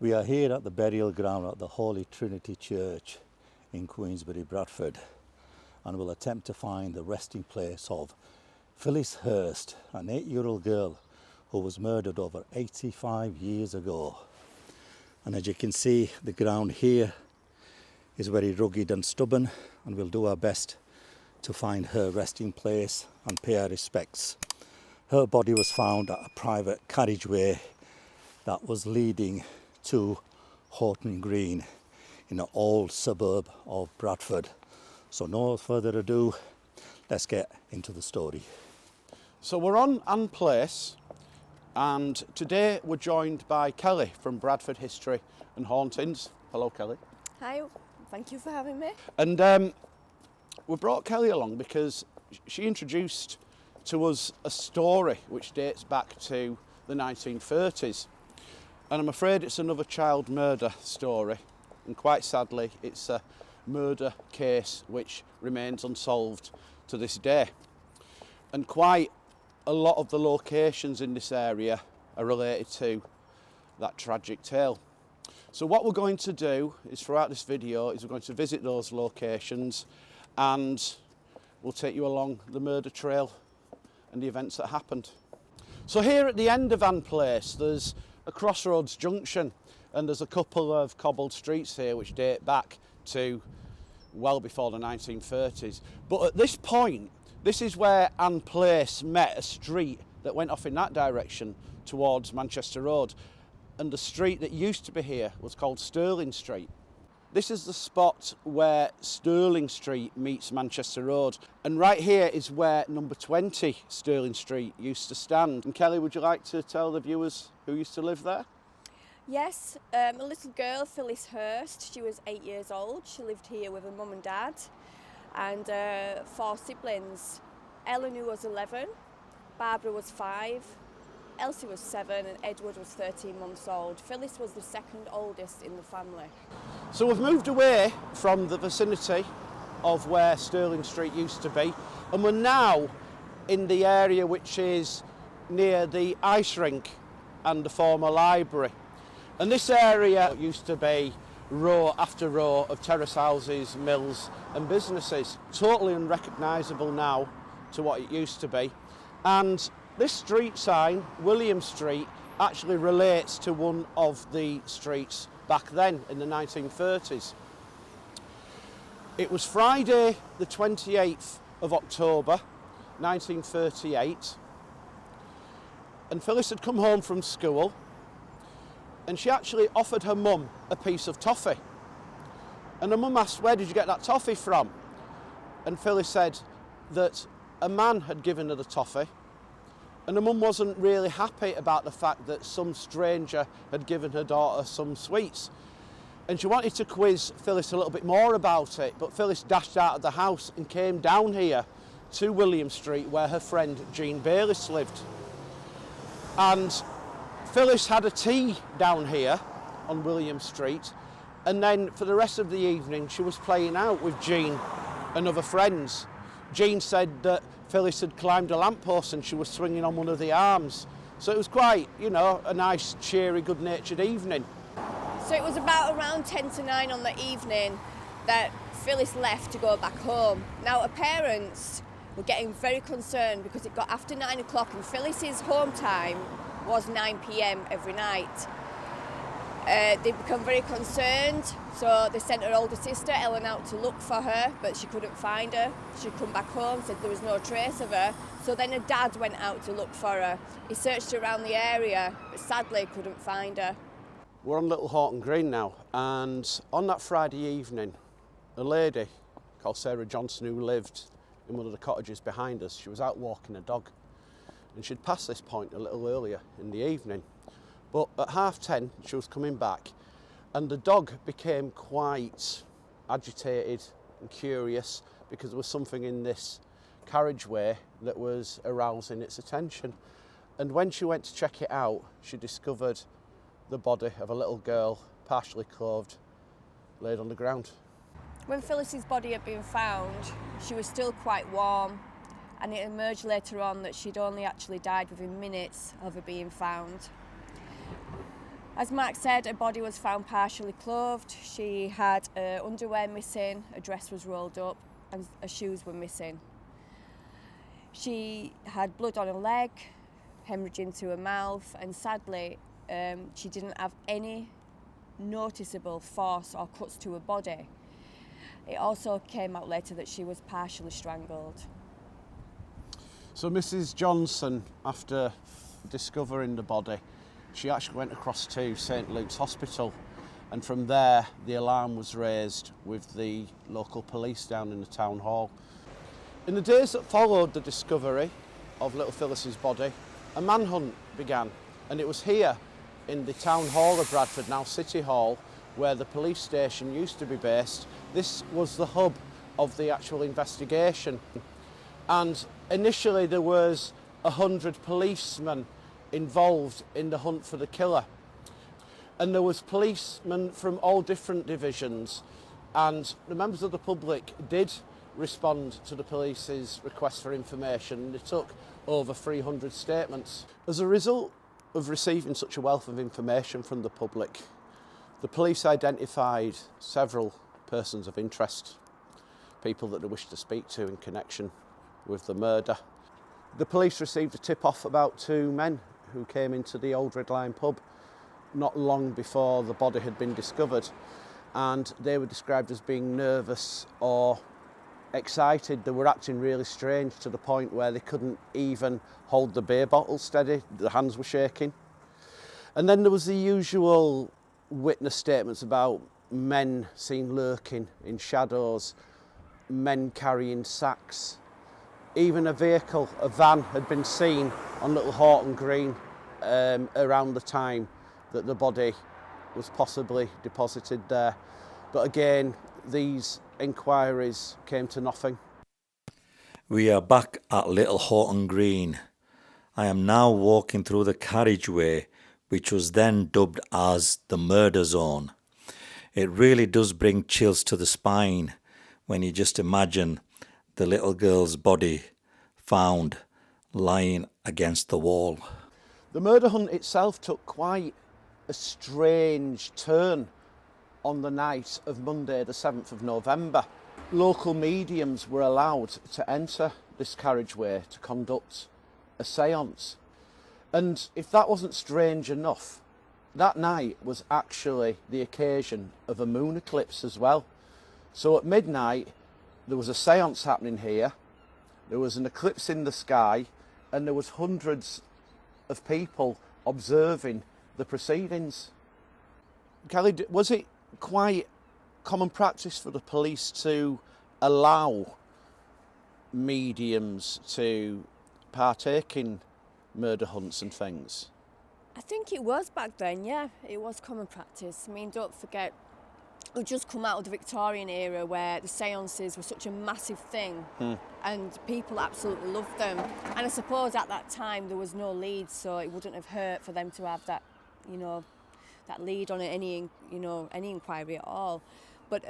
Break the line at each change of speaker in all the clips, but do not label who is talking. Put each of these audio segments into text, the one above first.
We are here at the burial ground at the Holy Trinity Church in Queensbury, Bradford, and will attempt to find the resting place of Phyllis Hirst, an 8-year-old girl who was murdered over 85 years ago. And as you can see, the ground here is very rugged and stubborn, and we'll do our best to find her resting place and pay our respects. Her body was found at a private carriageway that was leading to Houghton Green in an old suburb of Bradford. So no further ado, let's get into the story.
So we're on Ann Place, and today we're joined by Kelly from Bradford History and Hauntings. Hello, Kelly.
Hi, thank you for having me.
And we brought Kelly along because she introduced to us a story which dates back to the 1930s. And I'm afraid it's another child murder story, and quite sadly it's a murder case which remains unsolved to this day. And quite a lot of the locations in this area are related to that tragic tale. So what we're going to do is, throughout this video, is we're going to visit those locations and we'll take you along the murder trail and the events that happened. So here at the end of Ann Place there's a crossroads junction, and there's a couple of cobbled streets here which date back to well before the 1930s. But at this point, this is where Ann Place met a street that went off in that direction towards Manchester Road, and the street that used to be here was called Stirling Street. This is the spot where Stirling Street meets Manchester Road, and right here is where number 20 Stirling Street used to stand. And Kelly, would you like to tell the viewers who used to live there?
Yes, a little girl, Phyllis Hurst. She was 8 years old. She lived here with her mum and dad and 4 siblings. Eleanor was 11, Barbara was 5, Elsie was 7, and Edward was 13 months old. Phyllis was the second oldest in the family.
So we've moved away from the vicinity of where Stirling Street used to be, and we're now in the area which is near the ice rink and the former library. And this area used to be row after row of terrace houses, mills and businesses. Totally unrecognisable now to what it used to be. And this street sign, William Street, actually relates to one of the streets back then in the 1930s. It was Friday the 28th of October 1938, and Phyllis had come home from school, and she actually offered her mum a piece of toffee. And her mum asked, "Where did you get that toffee from?" And Phyllis said that a man had given her the toffee, and her mum wasn't really happy about the fact that some stranger had given her daughter some sweets. And she wanted to quiz Phyllis a little bit more about it, but Phyllis dashed out of the house and came down here to William Street where her friend Jean Bayliss lived. And Phyllis had a tea down here on William Street, and then for the rest of the evening she was playing out with Jean and other friends. Jean said that Phyllis had climbed a lamppost and she was swinging on one of the arms. So it was quite, you know, a nice, cheery, good-natured evening.
So it was about around 10 to 9 on the evening that Phyllis left to go back home. Now her parents were getting very concerned because it got after 9 o'clock and Phyllis's home time was 9 p.m. every night. They become very concerned, so they sent her older sister Ellen out to look for her, but she couldn't find her. She'd come back home, said there was no trace of her, so then her dad went out to look for her. He searched around the area, but sadly couldn't find her.
We're on Little Houghton Green now, and on that Friday evening, a lady called Sarah Johnson, who lived in one of the cottages behind us, she was out walking a dog, and she'd passed this point a little earlier in the evening. But at 10:30 she was coming back, and the dog became quite agitated and curious because there was something in this carriageway that was arousing its attention. And when she went to check it out, she discovered the body of a little girl, partially clothed, laid on the ground.
When Phyllis's body had been found, she was still quite warm, and it emerged later on that she'd only actually died within minutes of her being found. As Mark said, her body was found partially clothed. She had her underwear missing, her dress was rolled up, and her shoes were missing. She had blood on her leg, hemorrhaging to her mouth, and sadly, she didn't have any noticeable force or cuts to her body. It also came out later that she was partially strangled.
So Mrs. Johnson, after discovering the body, she actually went across to St Luke's Hospital, and from there the alarm was raised with the local police down in the town hall. In the days that followed the discovery of little Phyllis's body, a manhunt began, and it was here in the town hall of Bradford, now City Hall, where the police station used to be based. This was the hub of the actual investigation, and initially there was 100 policemen involved in the hunt for the killer, and there was policemen from all different divisions, and the members of the public did respond to the police's request for information. They took over 300 statements. As a result of receiving such a wealth of information from the public, the police identified several persons of interest, people that they wished to speak to in connection with the murder. The police received a tip-off about two men who came into the Old Red Lion pub not long before the body had been discovered, and they were described as being nervous or excited. They were acting really strange to the point where they couldn't even hold the beer bottle steady, the hands were shaking. And then there was the usual witness statements about men seen lurking in shadows, men carrying sacks. Even a vehicle, a van, had been seen on Little Horton Green around the time that the body was possibly deposited there. But again, these inquiries came to nothing.
We are back at Little Horton Green. I am now walking through the carriageway, which was then dubbed as the murder zone. It really does bring chills to the spine when you just imagine the little girl's body found lying against the wall.
The murder hunt itself took quite a strange turn on the night of Monday the 7th of November. Local mediums were allowed to enter this carriageway to conduct a seance. And if that wasn't strange enough, that night was actually the occasion of a moon eclipse as well. So at midnight there was a seance happening here, there was an eclipse in the sky, and there was hundreds of people observing the proceedings. Kelly, was it quite common practice for the police to allow mediums to partake in murder hunts and things?
I think it was back then, yeah. It was common practice. I mean, don't forget, we've just come out of the Victorian era where the seances were such a massive thing and people absolutely loved them. And I suppose at that time there was no lead, so it wouldn't have hurt for them to have that, you know, that lead on any inquiry at all. But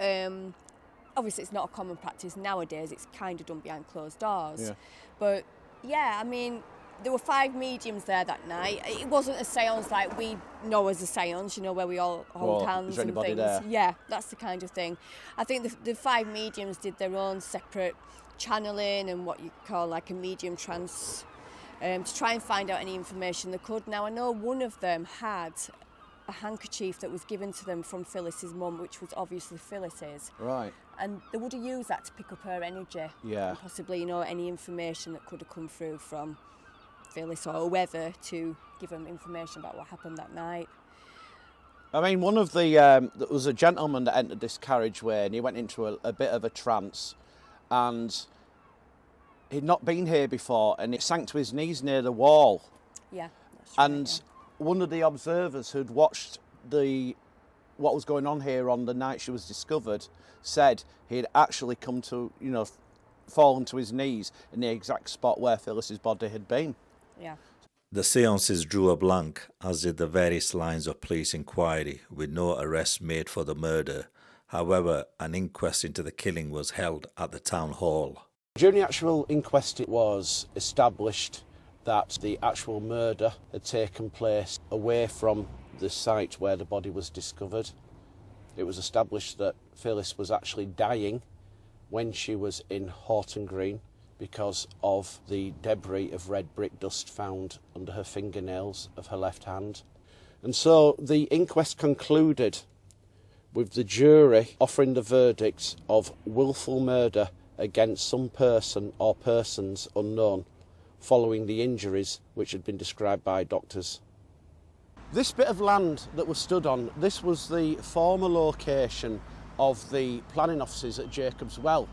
obviously it's not a common practice nowadays. It's kind of done behind closed doors. Yeah. But yeah, I mean, there were 5 mediums there that night. It wasn't a seance like we know as a seance, you know, where we all hold hands and things. There? Yeah, that's the kind of thing. I think the 5 mediums did their own separate channeling and what you call like a medium trance to try and find out any information they could. Now, I know one of them had a handkerchief that was given to them from Phyllis's mum, which was obviously Phyllis's.
Right.
And they would have used that to pick up her energy. Yeah. And possibly, you know, any information that could have come through from Phyllis or whoever to give them information about what happened that night.
I mean, one of the there was a gentleman that entered this carriageway and he went into a bit of a trance, and he'd not been here before, and he sank to his knees near the wall. Yeah, that's right. And one of the observers who'd watched what was going on here on the night she was discovered said he'd actually come to, you know, fallen to his knees in the exact spot where Phyllis's body had been. Yeah.
The seances drew a blank, as did the various lines of police inquiry, with no arrests made for the murder. However, an inquest into the killing was held at the town hall.
During the actual inquest, it was established that the actual murder had taken place away from the site where the body was discovered. It was established that Phyllis was actually dying when she was in Horton Green because of the debris of red brick dust found under her fingernails of her left hand. And so the inquest concluded with the jury offering the verdict of willful murder against some person or persons unknown following the injuries which had been described by doctors. This bit of land that was stood on, this was the former location of the planning offices at 𝗘𝗥𝗄𝗜𝗄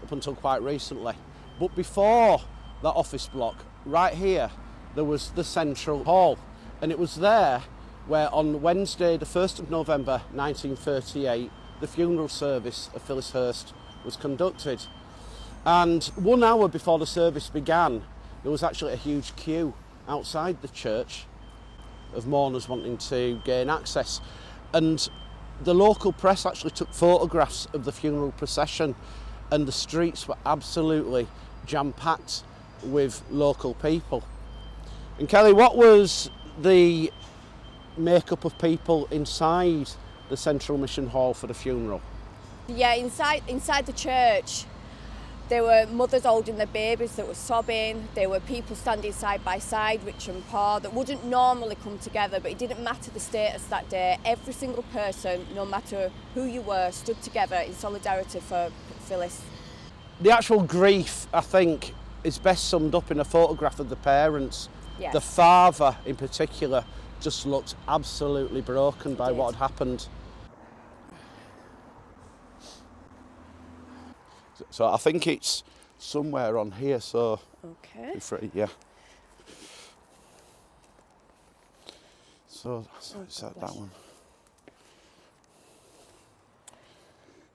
up until quite recently. But before that office block, right here, there was the central hall. And it was there where on Wednesday, the 1st of November 1938, the funeral service of Phyllis Hurst was conducted. And 1 hour before the service began, there was actually a huge queue outside the church of mourners wanting to gain access. And the local press actually took photographs of the funeral procession, and the streets were absolutely jam-packed with local people. And Kelly, what was the makeup of people inside the Central Mission Hall for the funeral?
Yeah, inside the church, there were mothers holding their babies that were sobbing. There were people standing side by side, rich and poor, that wouldn't normally come together, but it didn't matter the status that day. Every single person, no matter who you were, stood together in solidarity for Phyllis.
The actual grief, I think, is best summed up in a photograph of the parents.
Yes.
The father, in particular, just looked absolutely broken by what had happened. So I think it's somewhere on here, so...
Okay.
Yeah. So is that one?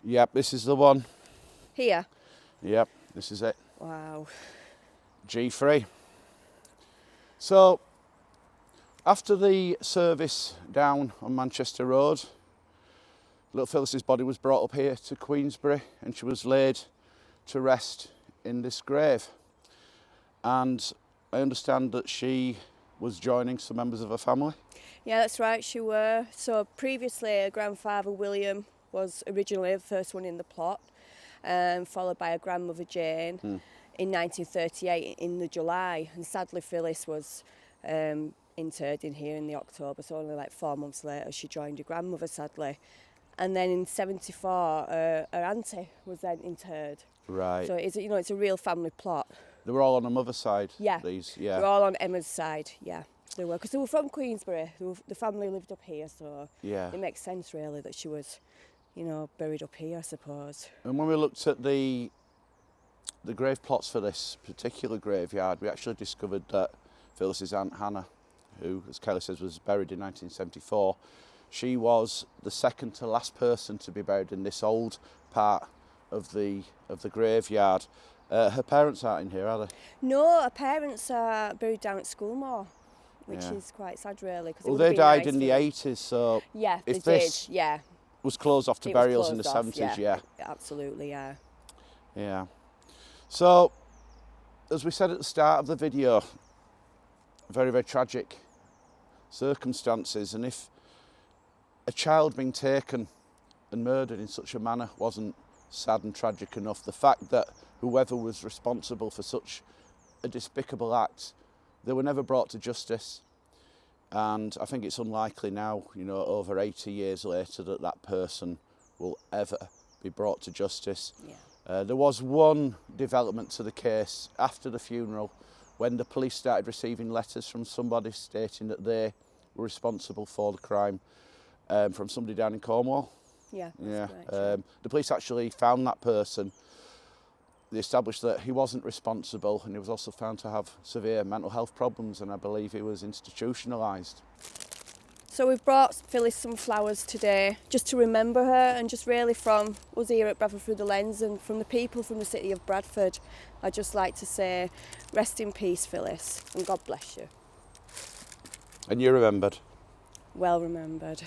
Yep, this is the one.
Here?
Yep, this is it.
Wow.
G3. So, after the service down on Manchester Road, little Phyllis's body was brought up here to Queensbury and she was laid to rest in this grave. And I understand that she was joining some members of her family.
Yeah, that's right, she were. So previously her grandfather William was originally the first one in the plot, followed by her grandmother Jane in 1938 in the July. And sadly Phyllis was interred in here in the October, so only like 4 months later she joined her grandmother, sadly. And then in 74 her auntie was then interred.
Right.
So it's a real family plot.
They were all on the mother's side,
Yeah.
these, yeah.
They're all on Emma's side, yeah. They were, because they were from Queensbury. The family lived up here, so
Yeah.
it makes sense really that she was, buried up here, I suppose.
And when we looked at the grave plots for this particular graveyard, we actually discovered that Phyllis's Aunt Hannah, who, as Kelly says, was buried in 1974, she was the second to last person to be buried in this old part of the graveyard. Her parents aren't in here, are they?
No, her parents are buried down at Schoolmore, which is quite sad really.
Well, they died in the 80s, so
yeah,
if
they
this
did, yeah.
was closed off to burials in the 70s, yeah.
Absolutely, yeah.
Yeah. So, as we said at the start of the video, very, very tragic circumstances, and if a child being taken and murdered in such a manner wasn't sad and tragic enough, the fact that whoever was responsible for such a despicable act, they were never brought to justice. And I think it's unlikely now, over 80 years later, that person will ever be brought to justice.
Yeah.
There was one development to the case after the funeral when the police started receiving letters from somebody stating that they were responsible for the crime, from somebody down in Cornwall.
Yeah,
Yeah.
right,
The police actually found that person. They established that he wasn't responsible, and he was also found to have severe mental health problems, and I believe he was institutionalised.
So we've brought Phyllis some flowers today just to remember her, and just really from us here at Bradford Through the Lens and from the people from the city of Bradford, I'd just like to say rest in peace, Phyllis, and God bless you.
And you're remembered.
Well remembered.